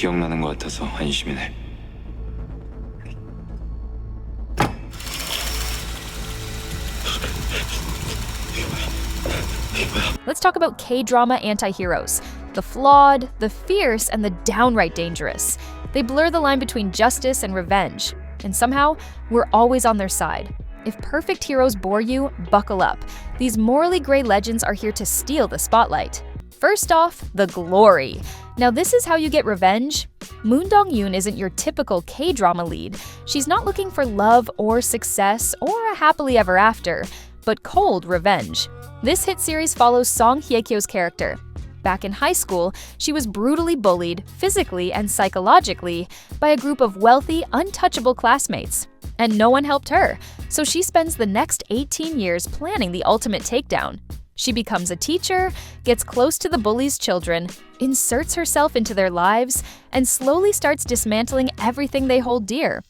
기억나는 것 같아서 안심이네. Let's talk about K-drama anti-heroes. The flawed, the fierce, and the downright dangerous. They blur the line between justice and revenge. And somehow, we're always on their side. If perfect heroes bore you, buckle up. These morally gray legends are here to steal the spotlight. First off, the glory. Now this is how you get revenge. Moon Dong-yoon isn't your typical K-drama lead. She's not looking for love or success or a happily ever after, but cold revenge. This hit series follows Song Hye-kyo's character. Back in high school, she was brutally bullied, physically and psychologically, by a group of wealthy, untouchable classmates. And no one helped her, so she spends the next 18 years planning the ultimate takedown. She becomes a teacher, gets close to the bullies' children, inserts herself into their lives, and slowly starts dismantling everything they hold dear.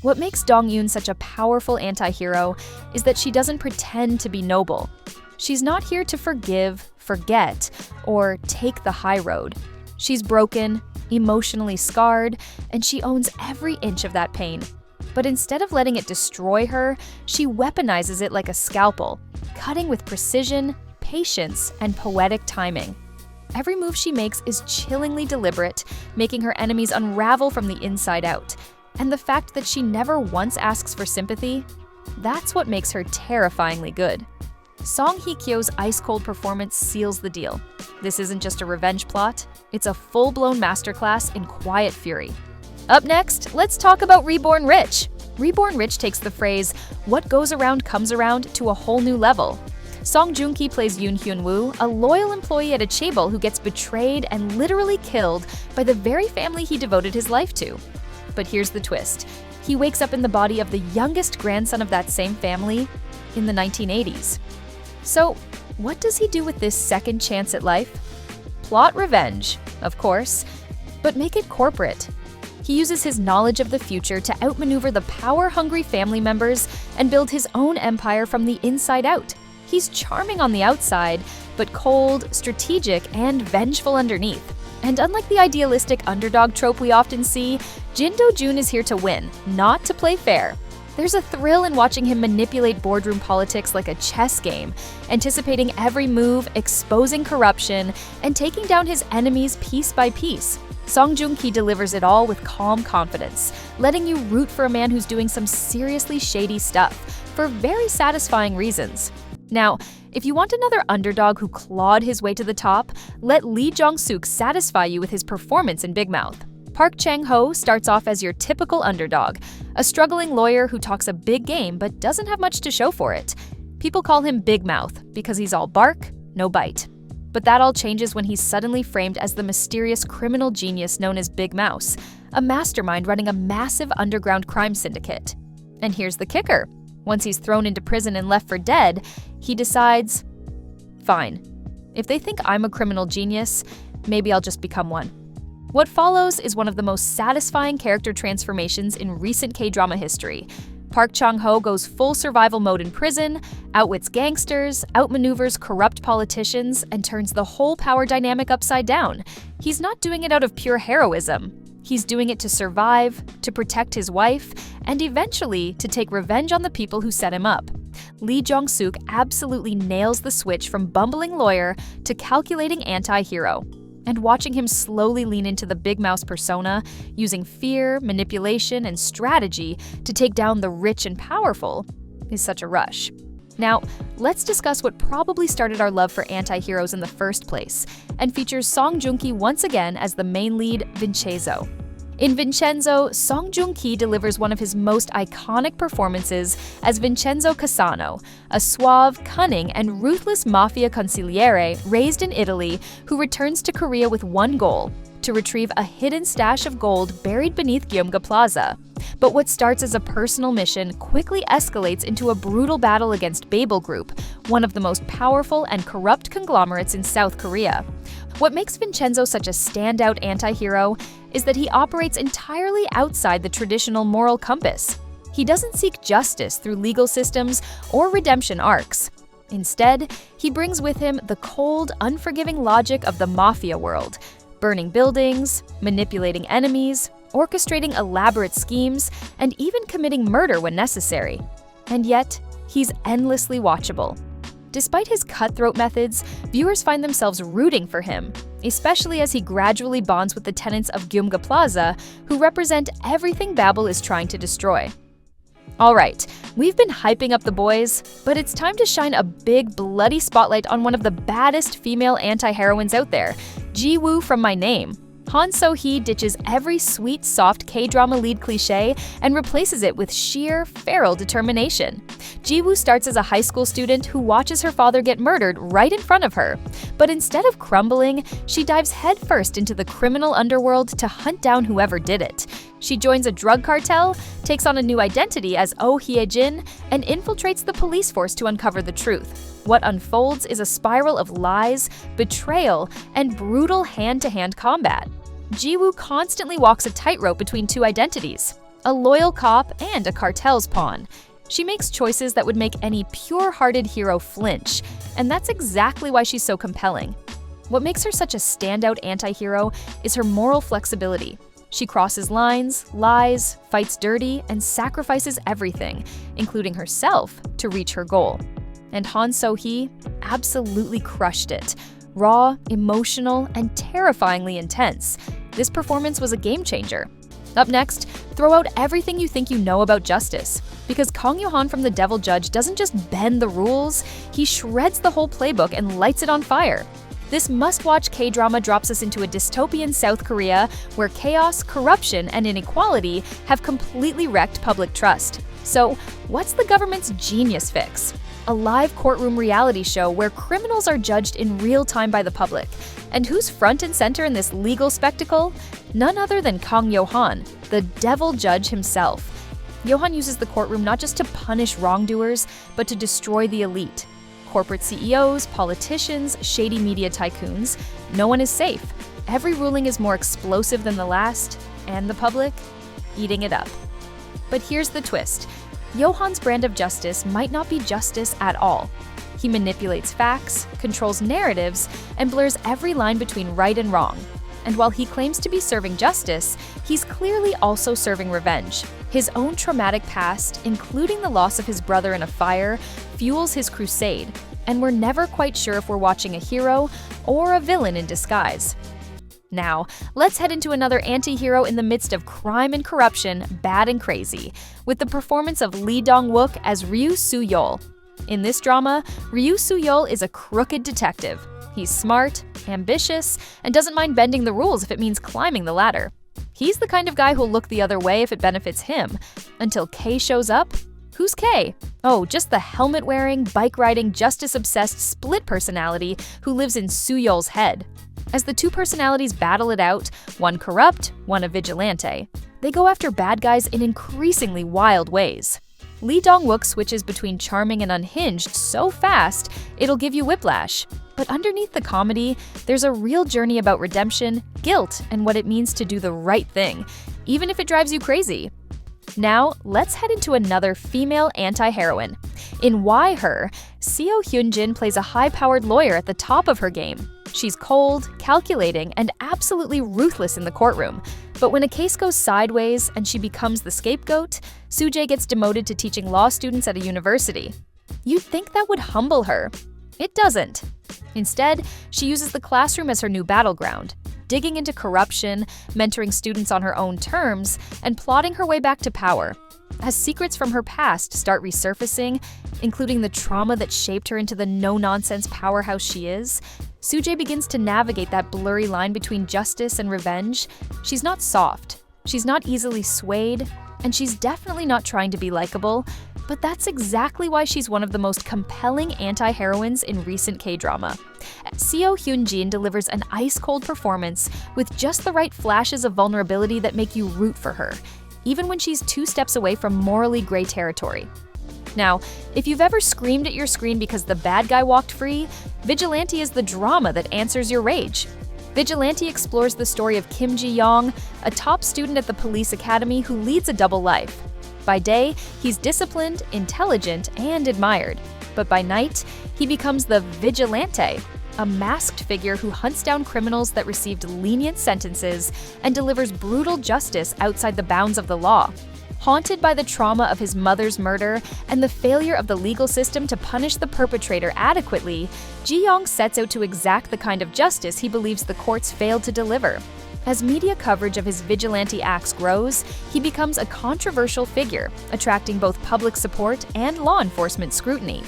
What makes Dong-yoon such a powerful anti-hero is that she doesn't pretend to be noble. She's not here to forgive, forget, or take the high road. She's broken, emotionally scarred, and she owns every inch of that pain. But instead of letting it destroy her, she weaponizes it like a scalpel, cutting with precision, patience, and poetic timing. Every move she makes is chillingly deliberate, making her enemies unravel from the inside out. And the fact that she never once asks for sympathy, that's what makes her terrifyingly good. Song Hye-kyo's ice-cold performance seals the deal. This isn't just a revenge plot, it's a full-blown masterclass in quiet fury. Up next, let's talk about Reborn Rich. Reborn Rich takes the phrase, "what goes around comes around," to a whole new level. Song Joong-ki plays Yoon Hyun-woo, a loyal employee at a chaebol who gets betrayed and literally killed by the very family he devoted his life to. But here's the twist. He wakes up in the body of the youngest grandson of that same family in the 1980s. So, what does he do with this second chance at life? Plot revenge, of course, but make it corporate. He uses his knowledge of the future to outmaneuver the power-hungry family members and build his own empire from the inside out. He's charming on the outside, but cold, strategic, and vengeful underneath. And unlike the idealistic underdog trope we often see, Jin Do-jun is here to win, not to play fair. There's a thrill in watching him manipulate boardroom politics like a chess game, anticipating every move, exposing corruption, and taking down his enemies piece by piece. Song Joong-ki delivers it all with calm confidence, letting you root for a man who's doing some seriously shady stuff, for very satisfying reasons. Now, if you want another underdog who clawed his way to the top, let Lee Jong-suk satisfy you with his performance in Big Mouth. Park Chang-ho starts off as your typical underdog, a struggling lawyer who talks a big game but doesn't have much to show for it. People call him Big Mouth because he's all bark, no bite. But that all changes when he's suddenly framed as the mysterious criminal genius known as Big Mouse, a mastermind running a massive underground crime syndicate. And here's the kicker. Once he's thrown into prison and left for dead, he decides, fine, if they think I'm a criminal genius, maybe I'll just become one. What follows is one of the most satisfying character transformations in recent K-drama history. Park Chang-ho goes full survival mode in prison, outwits gangsters, outmaneuvers corrupt politicians, and turns the whole power dynamic upside down. He's not doing it out of pure heroism. He's doing it to survive, to protect his wife, and eventually to take revenge on the people who set him up. Lee Jong-suk absolutely nails the switch from bumbling lawyer to calculating anti-hero. And watching him slowly lean into the Big Mouse persona, using fear, manipulation, and strategy to take down the rich and powerful, is such a rush. Now, let's discuss what probably started our love for anti-heroes in the first place, and features Song Joong-ki once again as the main lead, Vincenzo. In Vincenzo, Song Joong-ki delivers one of his most iconic performances as Vincenzo Cassano, a suave, cunning, and ruthless mafia consigliere raised in Italy who returns to Korea with one goal: to retrieve a hidden stash of gold buried beneath Gyeongga Plaza. But what starts as a personal mission quickly escalates into a brutal battle against Babel Group, one of the most powerful and corrupt conglomerates in South Korea. What makes Vincenzo such a standout anti-hero is that he operates entirely outside the traditional moral compass. He doesn't seek justice through legal systems or redemption arcs. Instead, he brings with him the cold, unforgiving logic of the mafia world. burning buildings, manipulating enemies, orchestrating elaborate schemes, and even committing murder when necessary. And yet, he's endlessly watchable. Despite his cutthroat methods, viewers find themselves rooting for him, especially as he gradually bonds with the tenants of Gyumga Plaza, who represent everything Babel is trying to destroy. Alright, we've been hyping up the boys, but it's time to shine a big, bloody spotlight on one of the baddest female anti-heroines out there, Ji-woo from My Name. Han So-hee ditches every sweet, soft K-drama lead cliché and replaces it with sheer, feral determination. Ji-woo starts as a high school student who watches her father get murdered right in front of her. But instead of crumbling, she dives headfirst into the criminal underworld to hunt down whoever did it. She joins a drug cartel, takes on a new identity as Oh Hye-jin, and infiltrates the police force to uncover the truth. What unfolds is a spiral of lies, betrayal, and brutal hand-to-hand combat. Ji-woo constantly walks a tightrope between two identities, a loyal cop and a cartel's pawn. She makes choices that would make any pure-hearted hero flinch, and that's exactly why she's so compelling. What makes her such a standout anti-hero is her moral flexibility. She crosses lines, lies, fights dirty, and sacrifices everything, including herself, to reach her goal. And Han So-hee absolutely crushed it. Raw, emotional, and terrifyingly intense. This performance was a game changer. Up next, throw out everything you think you know about justice. Because Kang Yo-han from The Devil Judge doesn't just bend the rules, he shreds the whole playbook and lights it on fire. This must-watch K-drama drops us into a dystopian South Korea where chaos, corruption, and inequality have completely wrecked public trust. So, what's the government's genius fix? A live courtroom reality show where criminals are judged in real time by the public. And who's front and center in this legal spectacle? None other than Kang Yo-han, the devil judge himself. Yo-han uses the courtroom not just to punish wrongdoers, but to destroy the elite. Corporate CEOs, politicians, shady media tycoons, no one is safe. Every ruling is more explosive than the last, and the public, eating it up. But here's the twist. Yo-han's brand of justice might not be justice at all. He manipulates facts, controls narratives, and blurs every line between right and wrong. And while he claims to be serving justice, he's clearly also serving revenge. His own traumatic past, including the loss of his brother in a fire, fuels his crusade, and we're never quite sure if we're watching a hero or a villain in disguise. Now, let's head into another anti-hero in the midst of crime and corruption, bad and crazy, with the performance of Lee Dong-wook as Ryu Soo-yeol. In this drama, Ryu Soo-yeol is a crooked detective. He's smart, ambitious, and doesn't mind bending the rules if it means climbing the ladder. He's the kind of guy who'll look the other way if it benefits him. Until K shows up. Who's K? Oh, just the helmet-wearing, bike-riding, justice-obsessed split personality who lives in Soo-yeol's head. As the two personalities battle it out, one corrupt, one a vigilante, they go after bad guys in increasingly wild ways. Lee Dong-wook switches between charming and unhinged so fast, it'll give you whiplash. But underneath the comedy, there's a real journey about redemption, guilt, and what it means to do the right thing, even if it drives you crazy. Now, let's head into another female anti-heroine. In Why Her, Seo Hyun-jin plays a high-powered lawyer at the top of her game. She's cold, calculating, and absolutely ruthless in the courtroom. But when a case goes sideways and she becomes the scapegoat, Soo-jae gets demoted to teaching law students at a university. You'd think that would humble her. It doesn't. Instead, she uses the classroom as her new battleground, digging into corruption, mentoring students on her own terms, and plotting her way back to power. As secrets from her past start resurfacing, including the trauma that shaped her into the no-nonsense powerhouse she is, Soo-jae begins to navigate that blurry line between justice and revenge. She's not soft, she's not easily swayed, and she's definitely not trying to be likable, but that's exactly why she's one of the most compelling anti-heroines in recent K-drama. Seo Hyun-jin delivers an ice-cold performance with just the right flashes of vulnerability that make you root for her, even when she's 2 steps away from morally gray territory. Now, if you've ever screamed at your screen because the bad guy walked free, Vigilante is the drama that answers your rage. Vigilante explores the story of Kim Ji-young, a top student at the police academy who leads a double life. By day, he's disciplined, intelligent, and admired. But by night, he becomes the Vigilante, a masked figure who hunts down criminals that received lenient sentences and delivers brutal justice outside the bounds of the law. Haunted by the trauma of his mother's murder and the failure of the legal system to punish the perpetrator adequately, Ji-young sets out to exact the kind of justice he believes the courts failed to deliver. As media coverage of his vigilante acts grows, he becomes a controversial figure, attracting both public support and law enforcement scrutiny.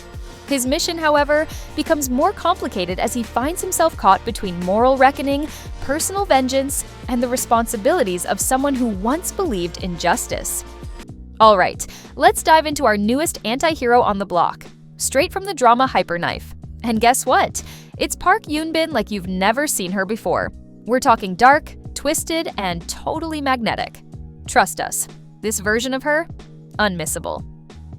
His mission, however, becomes more complicated as he finds himself caught between moral reckoning, personal vengeance, and the responsibilities of someone who once believed in justice. Alright, let's dive into our newest anti-hero on the block, straight from the drama Hyperknife. And guess what? It's Park Yoon-bin like you've never seen her before. We're talking dark, twisted, and totally magnetic. Trust us, this version of her, unmissable.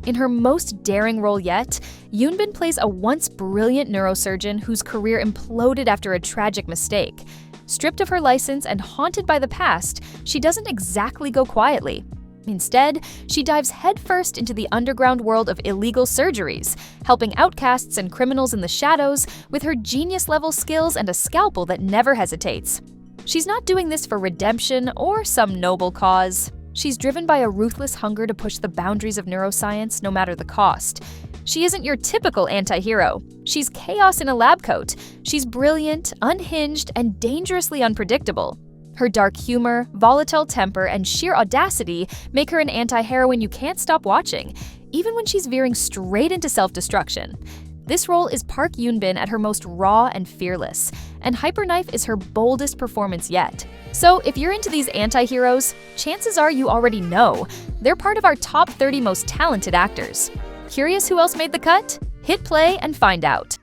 In her most daring role yet, Yoon-bin plays a once brilliant neurosurgeon whose career imploded after a tragic mistake. Stripped of her license and haunted by the past, she doesn't exactly go quietly. Instead, she dives headfirst into the underground world of illegal surgeries, helping outcasts and criminals in the shadows with her genius-level skills and a scalpel that never hesitates. She's not doing this for redemption or some noble cause. She's driven by a ruthless hunger to push the boundaries of neuroscience no matter the cost. She isn't your typical anti-hero. She's chaos in a lab coat. She's brilliant, unhinged, and dangerously unpredictable. Her dark humor, volatile temper, and sheer audacity make her an anti-heroine you can't stop watching, even when she's veering straight into self-destruction. This role is Park Yoon-bin at her most raw and fearless, and Hyperknife is her boldest performance yet. So if you're into these anti-heroes, chances are you already know. They're part of our top 30 most talented actors. Curious who else made the cut? Hit play and find out.